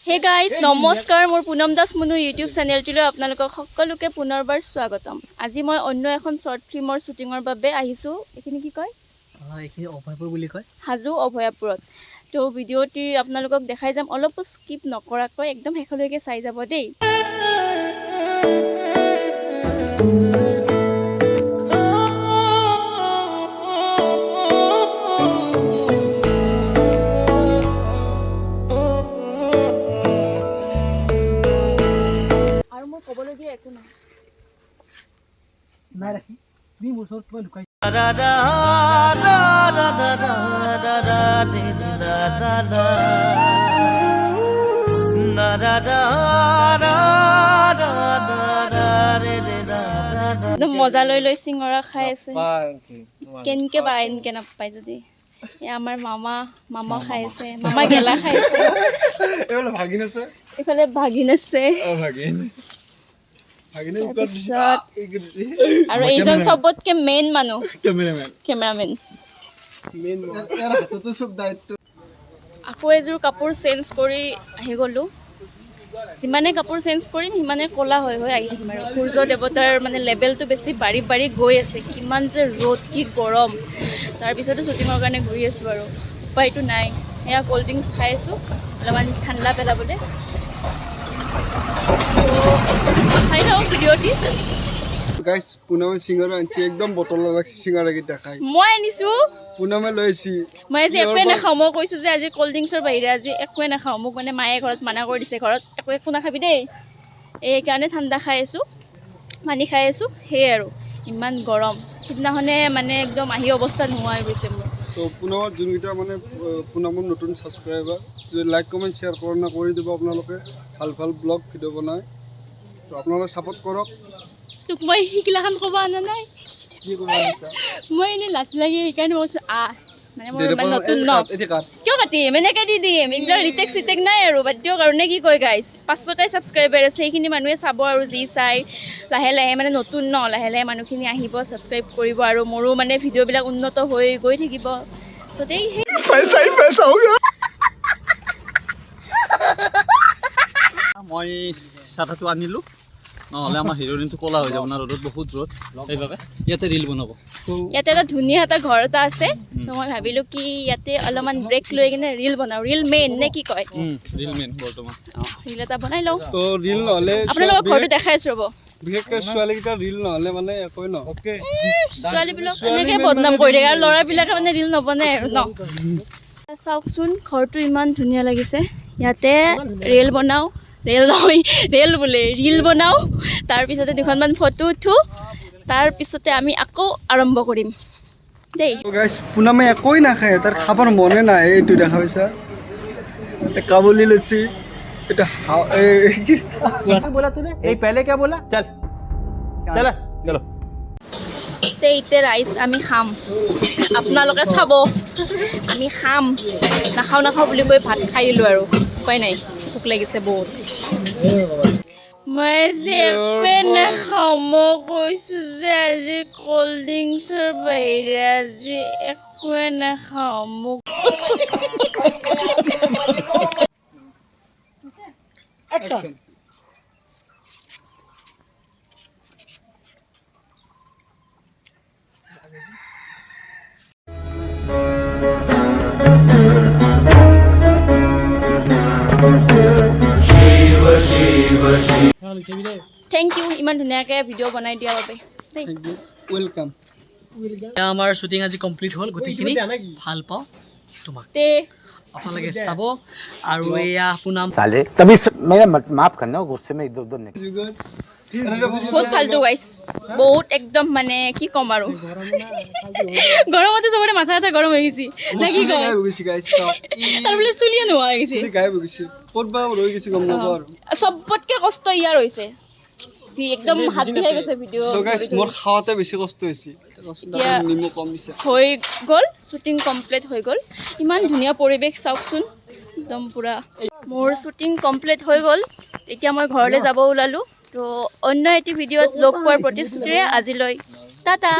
Hey guys, নমস্কাৰ মোৰ পুনমদাসমুনু YouTube চেনেলটিলৈ আপোনালোকক সকলোকে পুনৰবাৰ স্বাগতম। আজি মই অন্য এখন শৰ্ট ফিল্মৰ শুটিঙৰ বাবে আহিছোঁ। এখিনি কি কয়? এখিনি অভয়পুৰ বুলি কয়। হাজো অভয়াপুৰত। তো ভিডিঅ'টি আপোনালোকক দেখাই যাম, অলপো স্কিপ নকৰাকৈ একদম শেষলৈকে চাই যাব দেই। নাই ৰাখি তুমি ওচৰত মই লুকাই মজা লৈ চিঙৰা খাই আছে কেনকে পায় এনকে নাপায় যদি আমাৰ মামা খাই আছে মামা গেলা খাই আছে এইফালে ভাগিন আছে আৰু এইজন সবতকে মেইন মানুহ কেমেৰামেন আকৌ এযোৰ কাপোৰ চেঞ্জ কৰি আহি গ'লোঁ যিমানে কাপোৰ চেঞ্জ কৰিম সিমানে ক'লা হৈ আহি থাকিম আৰু সূৰ্য দেৱতাৰ মানে লেভেলটো বেছি বাঢ়ি গৈ আছে কিমান যে ৰ'দ কি গৰম তাৰপিছতো শ্বুটিঙৰ কাৰণে ঘূৰি আছোঁ আৰু উপায়টো নাই এয়া ক'ল্ড ড্ৰিংকছ খাই আছোঁ অলপমান ঠাণ্ডা পেলাবলৈ খাই লওঁ ভিডিঅ'টি গাইস পুনামে সিঙ্গারা আনছি একদম বটল লাগছে সিঙ্গারা কি দেখাই মই আনিছো পুনামে লৈছি মই আজি একোৱে নাখাওঁ মই কৈছো যে আজি ক'ল্ড ড্ৰিংকছৰ বাহিৰে আজি একোৱে নাখাওঁ মোক মানে মায়ে ঘৰত মানা কৰি দিছে ঘৰত একো নাখাবি দেই এইকাৰণে ঠাণ্ডা খাই আছোঁ পানী খাই আছোঁ সেয়ে আৰু ইমান গৰম সিদিনাখনে মানে একদম আহি অৱস্থা নোহোৱা হৈ গৈছে মোৰ তো পুনামৰ যোনকেইটা মানে পুনামৰ নতুন ছাবস্ক্ৰাইবাৰ যদি লাইক কমেণ্ট শ্বেয়াৰ কৰি দিব আপোনালোকে ভাল ব্লগ ভিডিঅ' বনায় তো আপোনালোকে ছাপোৰ্ট কৰক তোক মই শিকিলাখান ক'ব আনা নাই মই এনেই লাজ লাগি সেইকাৰণে কৈছোঁ মানে মোৰ মানে নতুন ন কিয় কাটিম এনেকৈ দি দিম এইবিলাক ৰিটেক নাই আৰু বাদ দিয়ক আৰু নে কি কয় গাইজ 500টাই ছাবস্ক্ৰাইবাৰ আছে সেইখিনি মানুহে চাব আৰু যি চাই লাহে লাহে মানে নতুন ন লাহে লাহে মানুহখিনি আহিব ছাবস্ক্ৰাইব কৰিব আৰু মোৰো মানে ভিডিঅ'বিলাক উন্নত হৈ গৈ থাকিব গতিকে মই চাটাটো আনিলোঁ নহ'লে আমাৰ হিৰোইনটো ক'লা হৈ যাব না ৰ'দত বহুত ৰ'দ সেইবাবে ইয়াতে ৰিল বনাব ইয়াতে এটা ধুনীয়া এটা ঘৰ এটা আছে তো মই ভাবিলোঁ কি ইয়াতে অলপমান ব্ৰেক লৈ কিনে ৰিল বনাওঁ ৰিল মেইন নে কি কয় ৰিল মেইন বৰ্তমান ৰিল এটা বনাই লওঁ তো ৰিল নহ'লে আপোনালোকৰ ঘৰটো দেখাই আছোঁ ৰ'ব বিশেষকৈ ছোৱালীকেইটা ৰিল নহ'লে মানে একোৱে ন ছোৱালীবিলাক এনেকৈ বদনাম কৰি থাকে আৰু ল'ৰাবিলাকে মানে ৰিল নবনাই আৰু ন চাওকচোন ঘৰটো ইমান ধুনীয়া লাগিছে ইয়াতে ৰেল বনাওঁ ৰেল বোলে ৰিল বনাওঁ তাৰপিছতে দুখনমান ফটো উঠোঁ তাৰপিছতে আমি আকৌ আৰম্ভ কৰিম দেই গাইছ পুনামে একোৱে নাখায় তাৰ খাবৰ মনে নাই এইটো দেখা পাইছা কাবুলি লৈছি এটা बोला तूने ये पहले क्या बोला चल चला चलो ইতে ৰাইচ আমি খাম আপোনালোকে চাব আমি খাম নাখাওঁ বুলি কৈ ভাত খাই দিলোঁ আৰু উপায় নাই ভোক লাগিছে বহুত মই যে একোৱে নাখাওঁ মই কৈছোঁ যে আজি ক'ল্ড ড্ৰিংকছৰ বাহিৰে আজি একোৱে নাখাওঁ মোক থেংক ইউ ইমান ধুনীয়াকৈ ভিডিঅ' বনাই দিয়াৰ বাবে ৱেলকাম আমাৰ শ্বুটিং আজি কমপ্লিট হ'ল গোটেইখিনি ভাল পাওঁ তোমাক আপোনালোকে চাব আৰু এয়া পুনাম साले तभी मेरा माफ करना गुस्से में इधर उधर निकल বহুত ফাল্টু গাইছ বহুত একদম মানে কি ক'ম আৰু গৰমতে চবৰে মাথা চাথা গৰম হৈ গৈছে নে কি কয় তাৰ বোলে চুলিয়ে নোহোৱা হৈ গৈছে চবতকৈ কষ্ট ইয়াৰ হৈছে একদম হাত বিষাই গৈছে ভিডিঅ' মোৰ খাওঁতে বেছি কষ্ট হৈছে হৈ গ'ল শ্বুটিং কমপ্লিট হৈ গ'ল ইমান ধুনীয়া পৰিৱেশ চাওকচোন একদম পূৰা মোৰ শ্বুটিং কমপ্লিট হৈ গ'ল এতিয়া মই ঘৰলৈ যাব ওলালোঁ তো অন্য এটি ভিডিঅ'ত লগ পোৱাৰ প্ৰতিশ্ৰুতিৰে আজিলৈ টাটা